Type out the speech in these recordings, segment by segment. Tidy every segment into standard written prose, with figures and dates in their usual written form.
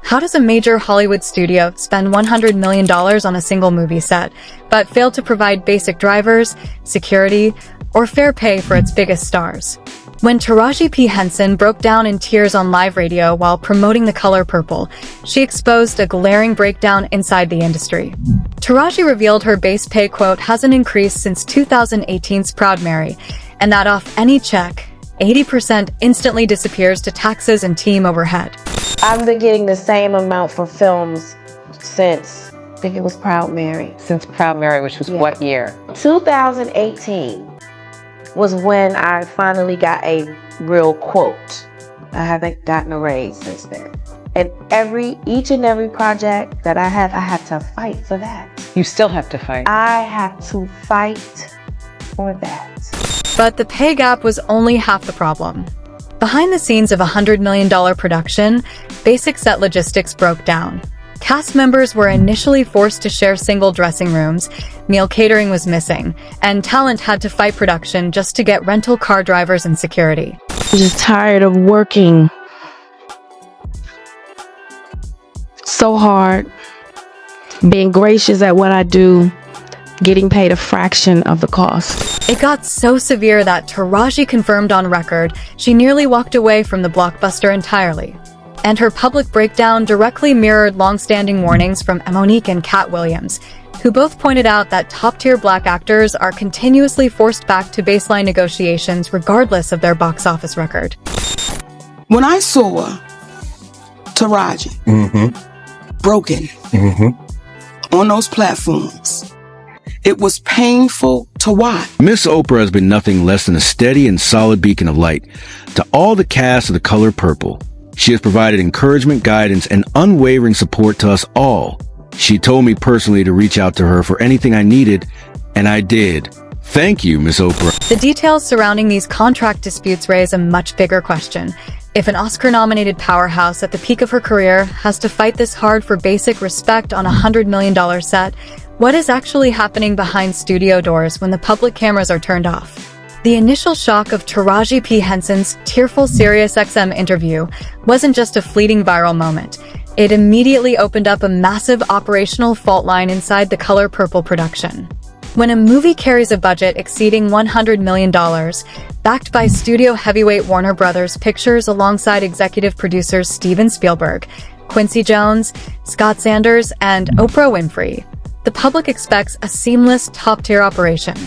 How does a major Hollywood studio spend $100 million on a single movie set, but fail to provide basic drivers, security, or fair pay for its biggest stars? When Taraji P. Henson broke down in tears on live radio while promoting The Color Purple, she exposed a glaring breakdown inside the industry. Taraji revealed her base pay, quote, hasn't increased since 2018's Proud Mary, and that off any check, 80% instantly disappears to taxes and team overhead. I've been getting the same amount for films since, I think it was Proud Mary. Since Proud Mary, which was what year? 2018 was when I finally got a real quote. I haven't gotten a raise since then. And each and every project that I have to fight for that. You still have to fight. I have to fight for that. But the pay gap was only half the problem. Behind the scenes of a $100 million production, basic set logistics broke down. Cast members were initially forced to share single dressing rooms, meal catering was missing, and talent had to fight production just to get rental car drivers and security. I'm just tired of working so hard, being gracious at what I do, getting paid a fraction of the cost. It got so severe that Taraji confirmed on record she nearly walked away from the blockbuster entirely. And her public breakdown directly mirrored long-standing warnings from Monique and Cat Williams, who both pointed out that top-tier Black actors are continuously forced back to baseline negotiations regardless of their box office record. When I saw Taraji broken on those platforms, it was painful to watch. Miss Oprah has been nothing less than a steady and solid beacon of light to all the cast of The Color Purple. She has provided encouragement, guidance, and unwavering support to us all. She told me personally to reach out to her for anything I needed, and I did. Thank you, Miss Oprah. The details surrounding these contract disputes raise a much bigger question. If an Oscar-nominated powerhouse at the peak of her career has to fight this hard for basic respect on a $100 million set, what is actually happening behind studio doors when the public cameras are turned off? The initial shock of Taraji P. Henson's tearful SiriusXM interview wasn't just a fleeting viral moment. It immediately opened up a massive operational fault line inside The Color Purple production. When a movie carries a budget exceeding $100 million, backed by studio heavyweight Warner Brothers Pictures alongside executive producers Steven Spielberg, Quincy Jones, Scott Sanders, and Oprah Winfrey, the public expects a seamless, top-tier operation.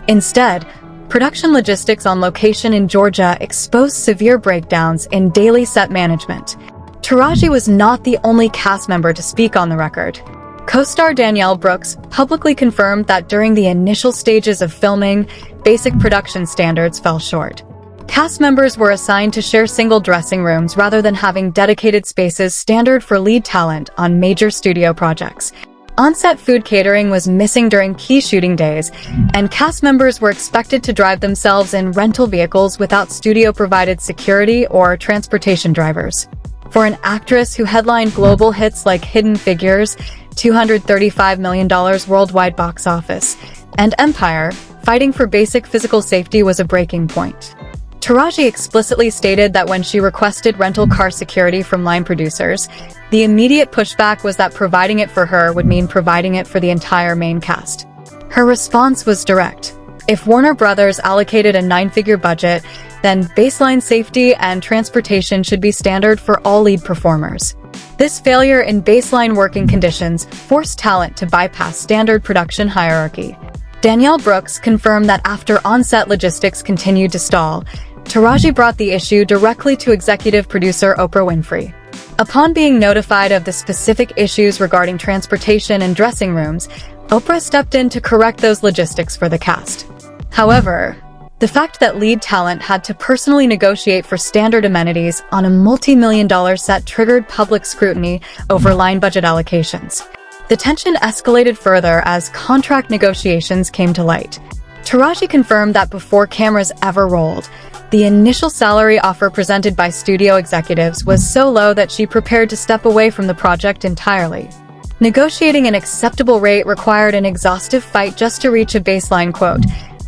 Instead, production logistics on location in Georgia exposed severe breakdowns in daily set management. Taraji was not the only cast member to speak on the record. Co-star Danielle Brooks publicly confirmed that during the initial stages of filming, basic production standards fell short. Cast members were assigned to share single dressing rooms rather than having dedicated spaces standard for lead talent on major studio projects. On-set food catering was missing during key shooting days, and cast members were expected to drive themselves in rental vehicles without studio-provided security or transportation drivers. For an actress who headlined global hits like Hidden Figures, $235 million worldwide box office, and Empire, fighting for basic physical safety was a breaking point. Taraji explicitly stated that when she requested rental car security from line producers, the immediate pushback was that providing it for her would mean providing it for the entire main cast. Her response was direct. If Warner Brothers allocated a 9-figure budget, then baseline safety and transportation should be standard for all lead performers. This failure in baseline working conditions forced talent to bypass standard production hierarchy. Danielle Brooks confirmed that after on-set logistics continued to stall, Taraji brought the issue directly to executive producer Oprah Winfrey. Upon being notified of the specific issues regarding transportation and dressing rooms, Oprah stepped in to correct those logistics for the cast. However, the fact that lead talent had to personally negotiate for standard amenities on a multi-million-dollar set triggered public scrutiny over line budget allocations. The tension escalated further as contract negotiations came to light. Taraji confirmed that before cameras ever rolled, the initial salary offer presented by studio executives was so low that she prepared to step away from the project entirely. Negotiating an acceptable rate required an exhaustive fight just to reach a baseline quote,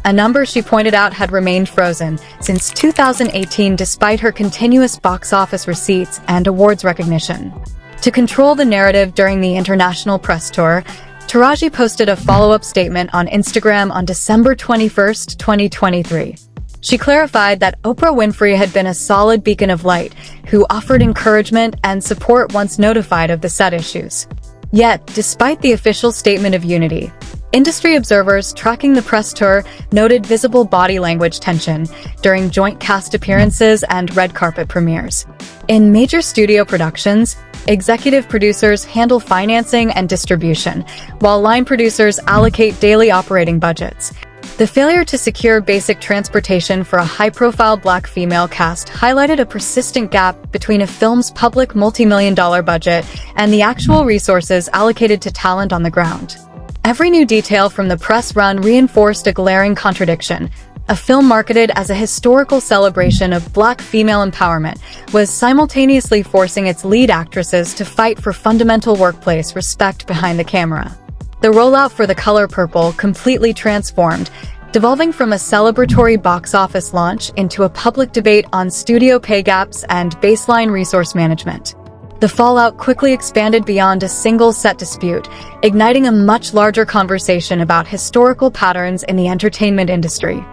a number she pointed out had remained frozen since 2018 despite her continuous box office receipts and awards recognition. To To control the narrative during the international press tour, Taraji posted a follow-up statement on Instagram on December 21, 2023. She clarified that Oprah Winfrey had been a solid beacon of light, who offered encouragement and support once notified of the set issues. Yet, despite the official statement of unity, industry observers tracking the press tour noted visible body language tension during joint cast appearances and red carpet premieres. In major studio productions, executive producers handle financing and distribution, while line producers allocate daily operating budgets. The failure to secure basic transportation for a high-profile black female cast highlighted a persistent gap between a film's public multi-million-dollar budget and the actual resources allocated to talent on the ground. Every new detail from the press run reinforced a glaring contradiction. A film marketed as a historical celebration of black female empowerment was simultaneously forcing its lead actresses to fight for fundamental workplace respect behind the camera. The rollout for The Color Purple completely transformed, devolving from a celebratory box office launch into a public debate on studio pay gaps and baseline resource management. The fallout quickly expanded beyond a single set dispute, igniting a much larger conversation about historical patterns in the entertainment industry.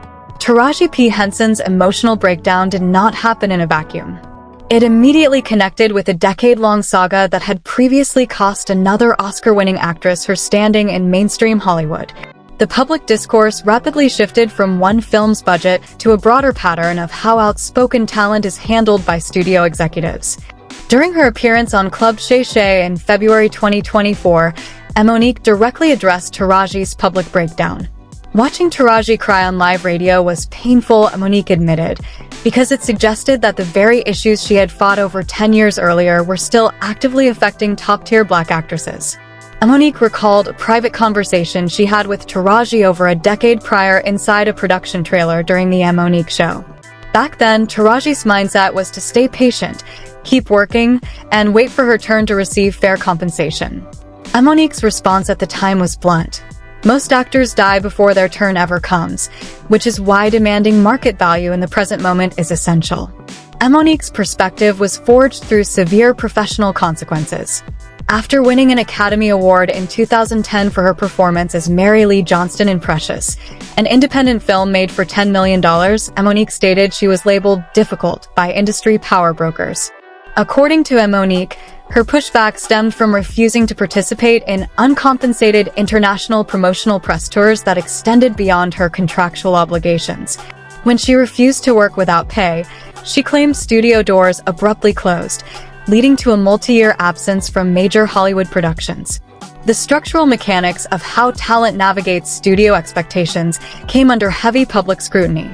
Taraji P. Henson's emotional breakdown did not happen in a vacuum. It immediately connected with a decade-long saga that had previously cost another Oscar-winning actress her standing in mainstream Hollywood. The public discourse rapidly shifted from one film's budget to a broader pattern of how outspoken talent is handled by studio executives. During her appearance on Club Shay Shay in February 2024, Monique directly addressed Taraji's public breakdown. Watching Taraji cry on live radio was painful, Monique admitted, because it suggested that the very issues she had fought over 10 years earlier were still actively affecting top-tier black actresses. Monique recalled a private conversation she had with Taraji over a decade prior inside a production trailer during the Monique show. Back then, Taraji's mindset was to stay patient, keep working, and wait for her turn to receive fair compensation. Monique's response at the time was blunt. Most actors die before their turn ever comes, which is why demanding market value in the present moment is essential. Monique's perspective was forged through severe professional consequences. After winning an Academy Award in 2010 for her performance as Mary Lee Johnston in Precious, an independent film made for $10 million, Monique stated she was labeled difficult by industry power brokers. According to Monique, her pushback stemmed from refusing to participate in uncompensated international promotional press tours that extended beyond her contractual obligations. When she refused to work without pay, she claimed studio doors abruptly closed, leading to a multi-year absence from major Hollywood productions. The structural mechanics of how talent navigates studio expectations came under heavy public scrutiny.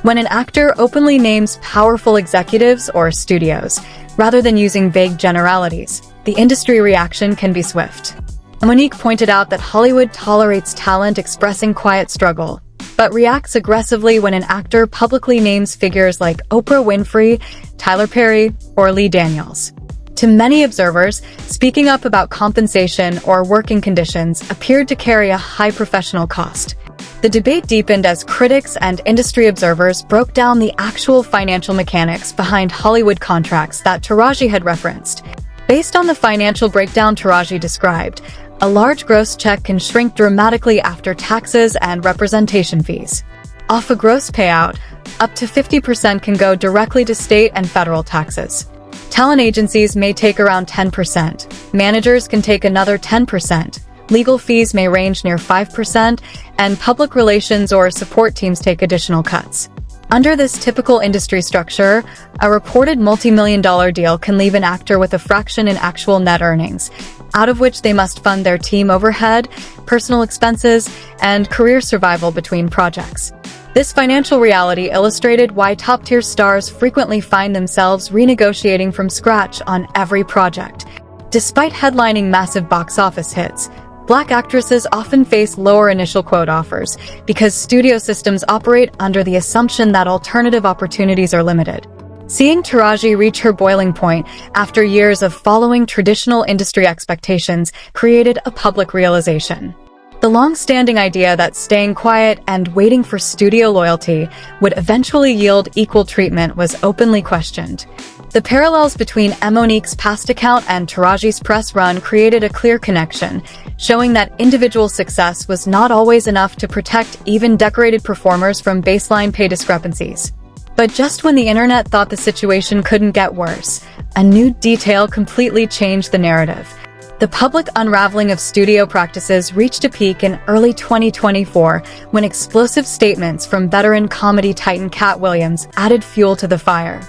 When an actor openly names powerful executives or studios, rather than using vague generalities, the industry reaction can be swift. Monique pointed out that Hollywood tolerates talent expressing quiet struggle, but reacts aggressively when an actor publicly names figures like Oprah Winfrey, Tyler Perry, or Lee Daniels. To many observers, speaking up about compensation or working conditions appeared to carry a high professional cost. The debate deepened as critics and industry observers broke down the actual financial mechanics behind Hollywood contracts that Taraji had referenced. Based on the financial breakdown Taraji described, a large gross check can shrink dramatically after taxes and representation fees. Off a gross payout, up to 50% can go directly to state and federal taxes. Talent agencies may take around 10%, managers can take another 10%, legal fees may range near 5%, and public relations or support teams take additional cuts. Under this typical industry structure, a reported multi-million-dollar deal can leave an actor with a fraction in actual net earnings, out of which they must fund their team overhead, personal expenses, and career survival between projects. This financial reality illustrated why top-tier stars frequently find themselves renegotiating from scratch on every project. Despite headlining massive box office hits, Black actresses often face lower initial quote offers because studio systems operate under the assumption that alternative opportunities are limited. Seeing Taraji reach her boiling point after years of following traditional industry expectations created a public realization. The long-standing idea that staying quiet and waiting for studio loyalty would eventually yield equal treatment was openly questioned. The parallels between Monique's past account and Taraji's press run created a clear connection, showing that individual success was not always enough to protect even decorated performers from baseline pay discrepancies. But just when the internet thought the situation couldn't get worse, a new detail completely changed the narrative. The public unraveling of studio practices reached a peak in early 2024 when explosive statements from veteran comedy titan Cat Williams added fuel to the fire.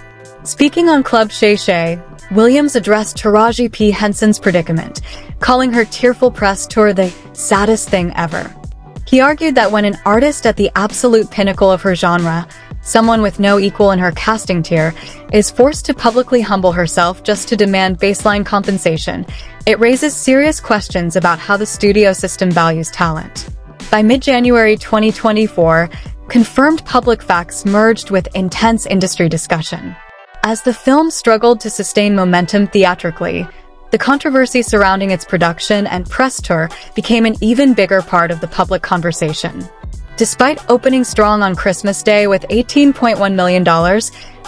Speaking on Club Shay Shay, Williams addressed Taraji P. Henson's predicament, calling her tearful press tour the saddest thing ever. He argued that when an artist at the absolute pinnacle of her genre, someone with no equal in her casting tier, is forced to publicly humble herself just to demand baseline compensation, it raises serious questions about how the studio system values talent. By mid-January 2024, confirmed public facts merged with intense industry discussion. As the film struggled to sustain momentum theatrically, the controversy surrounding its production and press tour became an even bigger part of the public conversation. Despite opening strong on Christmas Day with $18.1 million,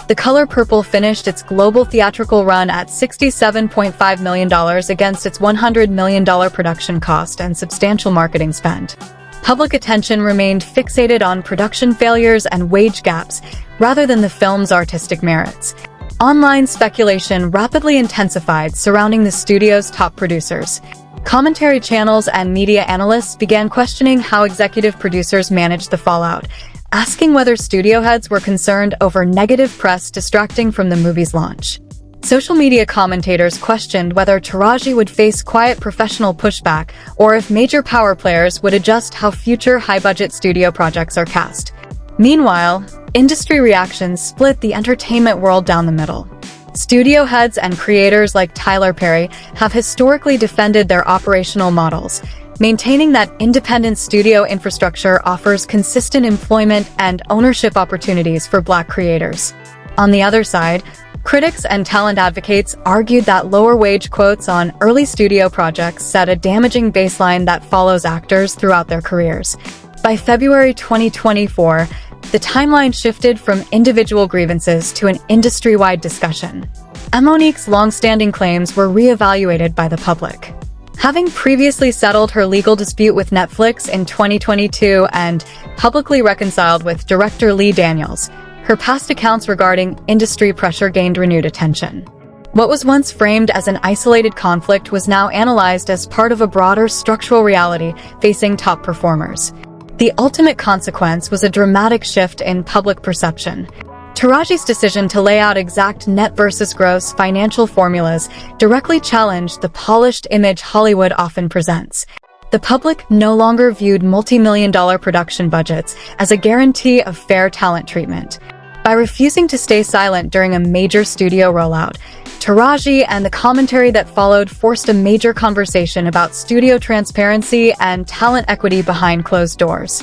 The Color Purple finished its global theatrical run at $67.5 million against its $100 million production cost and substantial marketing spend. Public attention remained fixated on production failures and wage gaps, rather than the film's artistic merits. Online speculation rapidly intensified surrounding the studio's top producers. Commentary channels and media analysts began questioning how executive producers managed the fallout, asking whether studio heads were concerned over negative press distracting from the movie's launch. Social media commentators questioned whether Taraji would face quiet professional pushback or if major power players would adjust how future high-budget studio projects are cast. Meanwhile, industry reactions split the entertainment world down the middle. Studio heads and creators like Tyler Perry have historically defended their operational models, maintaining that independent studio infrastructure offers consistent employment and ownership opportunities for Black creators. On the other side, critics and talent advocates argued that lower wage quotes on early studio projects set a damaging baseline that follows actors throughout their careers. By February 2024, the timeline shifted from individual grievances to an industry-wide discussion. Monique's long-standing claims were re-evaluated by the public. Having previously settled her legal dispute with Netflix in 2022 and publicly reconciled with director Lee Daniels, her past accounts regarding industry pressure gained renewed attention. What was once framed as an isolated conflict was now analyzed as part of a broader structural reality facing top performers. The ultimate consequence was a dramatic shift in public perception. Taraji's decision to lay out exact net versus gross financial formulas directly challenged the polished image Hollywood often presents. The public no longer viewed multi-million-dollar production budgets as a guarantee of fair talent treatment. By refusing to stay silent during a major studio rollout, Taraji and the commentary that followed forced a major conversation about studio transparency and talent equity behind closed doors.